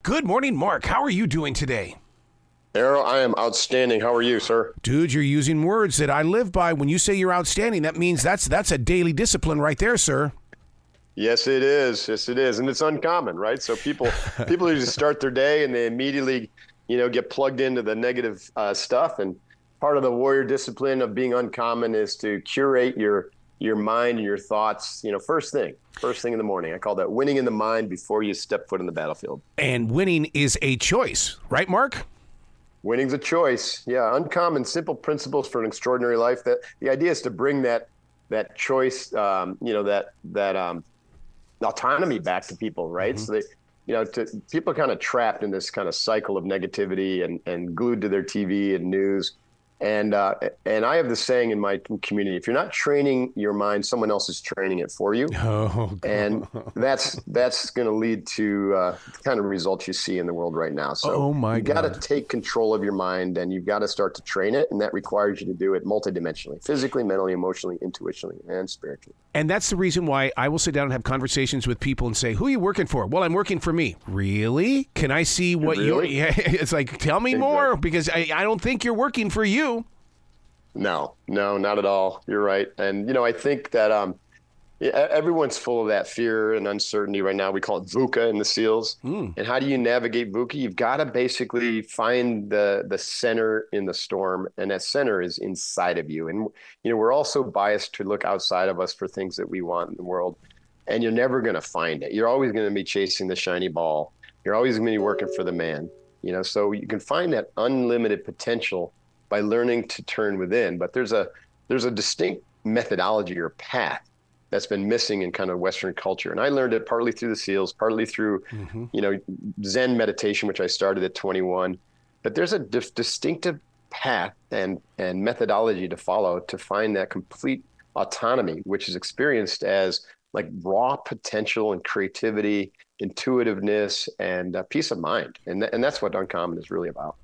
Good morning, Mark. How are you doing today? Errol, I am outstanding. How are you, sir? Dude, you're using words that I live by. When you say you're outstanding, that means that's a daily discipline right there, sir. Yes, it is. Yes, it is. And it's uncommon, right? So people usually start their day and they immediately, get plugged into the negative stuff. And part of the warrior discipline of being uncommon is to curate your mind and your thoughts, first thing in the morning. I call that winning in the mind before you step foot in the battlefield. And winning is a choice, right, Mark? Winning's a choice. Yeah, uncommon, simple principles for an extraordinary life. That the idea is to bring that choice, that autonomy back to people, right? Mm-hmm. So people are kind of trapped in this kind of cycle of negativity and glued to their TV and news. And I have this saying in my community: if you're not training your mind, someone else is training it for you. Oh, and that's going to lead to the kind of results you see in the world right now. So you got to take control of your mind, and you've got to start to train it, and that requires you to do it multidimensionally: physically, mentally, emotionally, intuitionally, and spiritually. And that's the reason why I will sit down and have conversations with people and say, "Who are you working for?" "Well, I'm working for me." "Really? Can I see what you're?" Yeah, it's like, tell me more, because I don't think you're working for you. No, not at all. You're right. And, I think that everyone's full of that fear and uncertainty right now. We call it VUCA in the SEALs. And how do you navigate VUCA? You've got to basically find the center in the storm, and that center is inside of you. And, we're also biased to look outside of us for things that we want in the world, and you're never going to find it. You're always going to be chasing the shiny ball. You're always going to be working for the man, so you can find that unlimited potential by learning to turn within. But there's a distinct methodology or path that's been missing in kind of Western culture. And I learned it partly through the SEALs, partly through, Zen meditation, which I started at 21. But there's a distinctive path and methodology to follow to find that complete autonomy, which is experienced as like raw potential and creativity, intuitiveness, and peace of mind. And that's what Uncommon is really about.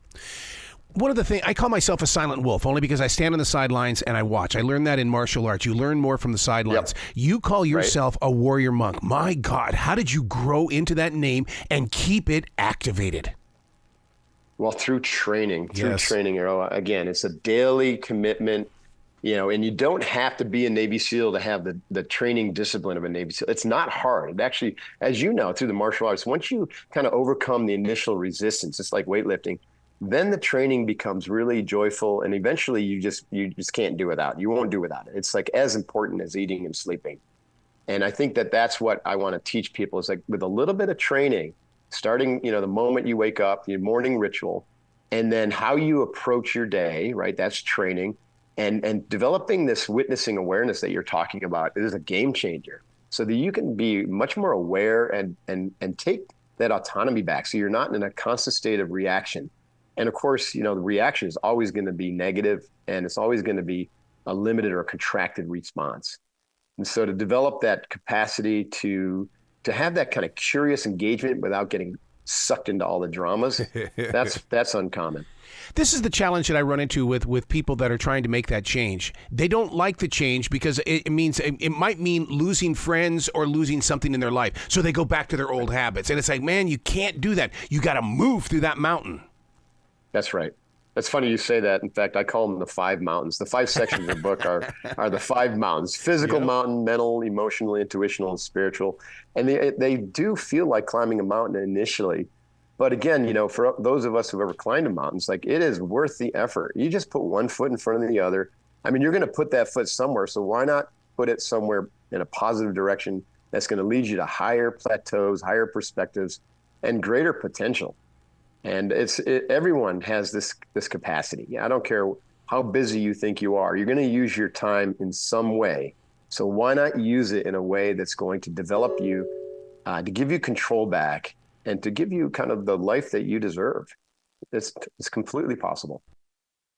One of the things, I call myself a silent wolf only because I stand on the sidelines and I watch. I learned that in martial arts. You learn more from the sidelines. Yep. You call yourself a warrior monk. My God, how did you grow into that name and keep it activated? Well, through training. Yes. Again, it's a daily commitment, and you don't have to be a Navy SEAL to have the training discipline of a Navy SEAL. It's not hard. It actually, as you know, through the martial arts, once you kind of overcome the initial resistance, it's like weightlifting, then the training becomes really joyful, and eventually you just can't do without it. You won't do without it. It's like as important as eating and sleeping. And I think that's what I want to teach people, is like with a little bit of training, starting, the moment you wake up, your morning ritual, and then how you approach your day, right? That's training, and developing this witnessing awareness that you're talking about is a game changer, so that you can be much more aware and take that autonomy back. So you're not in a constant state of reaction. And of course, the reaction is always going to be negative, and it's always going to be a limited or contracted response. And so to develop that capacity to have that kind of curious engagement without getting sucked into all the dramas, that's uncommon. This is the challenge that I run into with people that are trying to make that change. They don't like the change because it might mean losing friends or losing something in their life. So they go back to their old habits. And it's like, man, you can't do that. You got to move through that mountain. That's right. That's funny you say that. In fact, I call them the 5 mountains. The 5 sections of the book are the 5 mountains: physical mountain, mental, emotional, intuitional, and spiritual. And they do feel like climbing a mountain initially. But again, for those of us who've ever climbed a mountain, it's like, it is worth the effort. You just put one foot in front of the other. I mean, you're going to put that foot somewhere. So why not put it somewhere in a positive direction that's going to lead you to higher plateaus, higher perspectives, and greater potential? And everyone has this capacity. I don't care how busy you think you are. You're going to use your time in some way. So why not use it in a way that's going to develop you, to give you control back, and to give you kind of the life that you deserve? It's completely possible.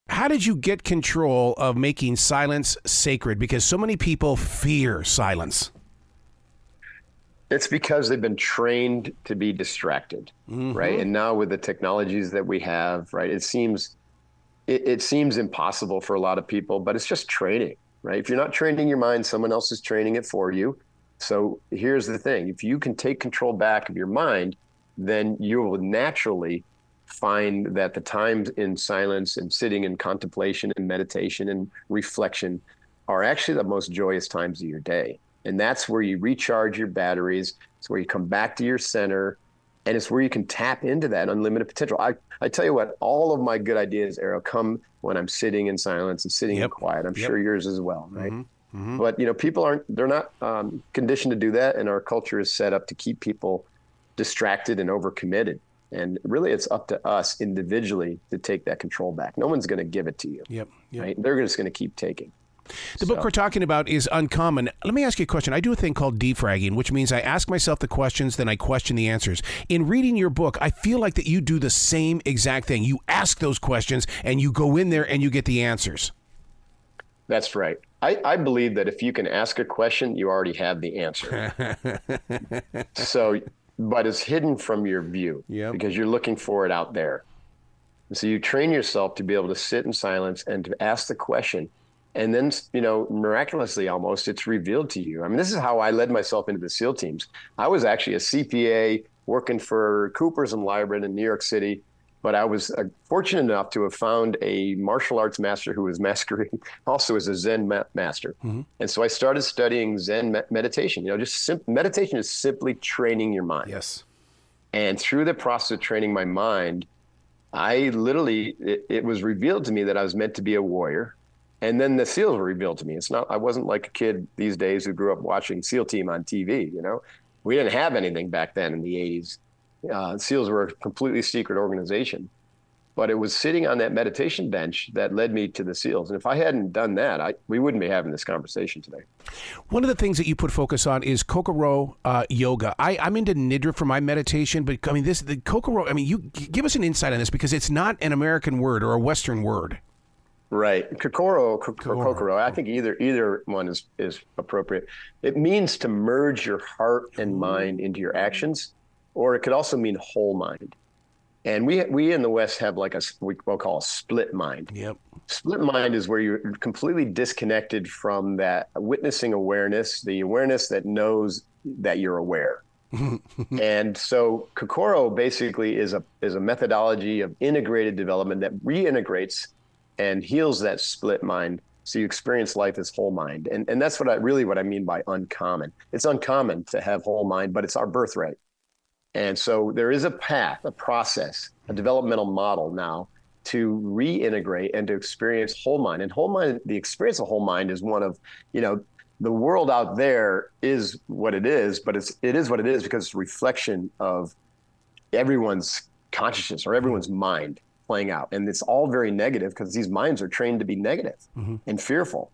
How did you get control of making silence sacred? Because so many people fear silence. It's because they've been trained to be distracted, right? And now with the technologies that we have, right, it seems impossible for a lot of people, but it's just training, right? If you're not training your mind, someone else is training it for you. So here's the thing: if you can take control back of your mind, then you will naturally find that the times in silence and sitting in contemplation and meditation and reflection are actually the most joyous times of your day. And that's where you recharge your batteries. It's where you come back to your center, and it's where you can tap into that unlimited potential. I tell you what, all of my good ideas, Arrow, come when I'm sitting in silence and sitting in quiet. I'm sure yours as well, right? But, people they're not conditioned to do that. And our culture is set up to keep people distracted and overcommitted. And really, it's up to us individually to take that control back. No one's going to give it to you. Right? They're just going to keep taking. The book we're talking about is Uncommon. Let me ask you a question. I do a thing called defragging, which means I ask myself the questions, then I question the answers. In reading your book, I feel like that you do the same exact thing. You ask those questions, and you go in there and you get the answers. That's right. I believe that if you can ask a question, you already have the answer. But it's hidden from your view because you're looking for it out there. So you train yourself to be able to sit in silence and to ask the question. And then, miraculously almost, it's revealed to you. I mean, this is how I led myself into the SEAL teams. I was actually a CPA working for Coopers and Lybrand in New York City, but I was fortunate enough to have found a martial arts master who was masquerading also as a Zen master. And so I started studying Zen meditation. Meditation is simply training your mind. Yes. And through the process of training my mind, I literally, it was revealed to me that I was meant to be a warrior. And then the SEALs were revealed to me. I wasn't like a kid these days who grew up watching SEAL Team on TV. We didn't have anything back then in the 80s. SEALs were a completely secret organization, but it was sitting on that meditation bench that led me to the SEALs. And if I hadn't done that, we wouldn't be having this conversation today. One of the things that you put focus on is Kokoro Yoga. I'm into Nidra for my meditation, but the Kokoro, you give us an insight on this because it's not an American word or a Western word. Right. Kokoro. I think either one is appropriate. It means to merge your heart and mind into your actions, or it could also mean whole mind. And we in the West have what we'll call a split mind. Split mind is where you're completely disconnected from that witnessing awareness, the awareness that knows that you're aware. And so Kokoro basically is a methodology of integrated development that reintegrates and heals that split mind, so you experience life as whole mind. And that's what I mean by uncommon. It's uncommon to have whole mind, but it's our birthright. And so there is a path, a process, a developmental model now to reintegrate and to experience whole mind. And whole mind, the experience of whole mind is one of, the world out there is what it is, but it is what it is because it's a reflection of everyone's consciousness or everyone's mind playing out. And it's all very negative because these minds are trained to be negative and fearful.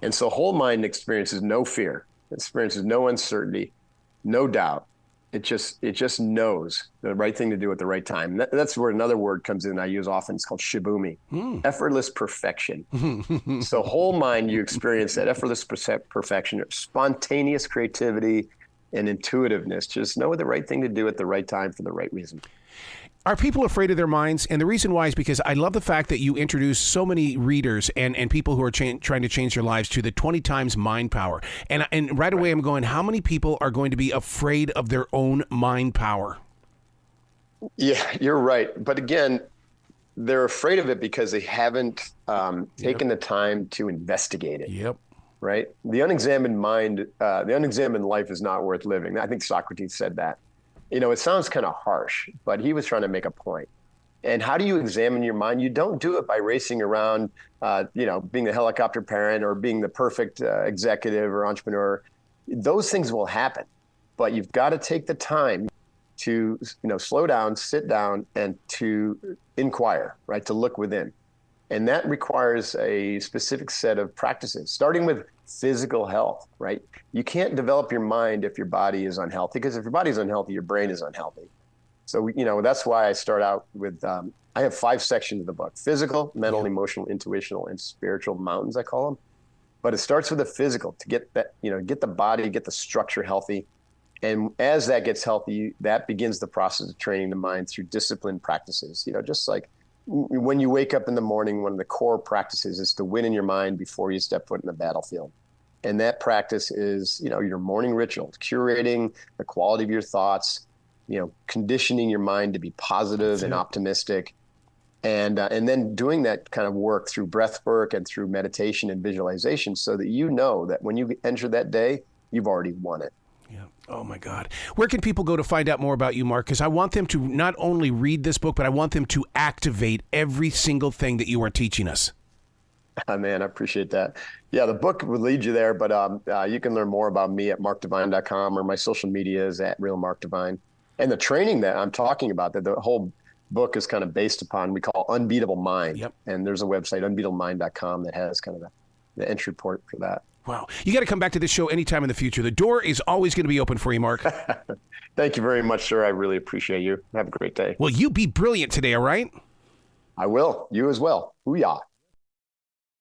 And so whole mind experiences no fear, experiences no uncertainty, no doubt. It just knows the right thing to do at the right time. That's where another word comes in I use often. It's called shibumi, effortless perfection. So whole mind, you experience that effortless perfection, spontaneous creativity and intuitiveness. Just know the right thing to do at the right time for the right reason. Are people afraid of their minds? And the reason why is because I love the fact that you introduce so many readers and people who are trying to change their lives to the 20 times mind power. And right away I'm going, how many people are going to be afraid of their own mind power? Yeah, you're right. But again, they're afraid of it because they haven't taken the time to investigate it. Right? The unexamined mind, the unexamined life is not worth living. I think Socrates said that. It sounds kind of harsh, but he was trying to make a point. And how do you examine your mind? You don't do it by racing around, being the helicopter parent or being the perfect executive or entrepreneur. Those things will happen, but you've got to take the time to, slow down, sit down, and to inquire, right? To look within. And that requires a specific set of practices, starting with physical health, right? You can't develop your mind if your body is unhealthy, because if your body is unhealthy, your brain is unhealthy. So, that's why I start out with, I have 5 sections of the book: physical, mental, emotional, intuitional, and spiritual mountains, I call them. But it starts with the physical to get that, get the body, get the structure healthy. And as that gets healthy, that begins the process of training the mind through disciplined practices. Just like when you wake up in the morning, one of the core practices is to win in your mind before you step foot in the battlefield. And that practice is, your morning ritual, curating the quality of your thoughts, conditioning your mind to be positive and optimistic. And then doing that kind of work through breath work and through meditation and visualization so that you know that when you enter that day, you've already won it. Yeah. Oh, my God. Where can people go to find out more about you, Mark? Because I want them to not only read this book, but I want them to activate every single thing that you are teaching us. Man, I appreciate that. Yeah, the book will lead you there, but you can learn more about me at markdevine.com, or my social media is at @realmarkdevine. And the training that I'm talking about, that the whole book is kind of based upon, we call Unbeatable Mind. Yep. And there's a website, unbeatablemindcom, that has kind of the entry port for that. Wow. You got to come back to this show anytime in the future. The door is always going to be open for you, Mark. Thank you very much, sir. I really appreciate you. Have a great day. Well, you be brilliant today, all right? I will. You as well. Booyah.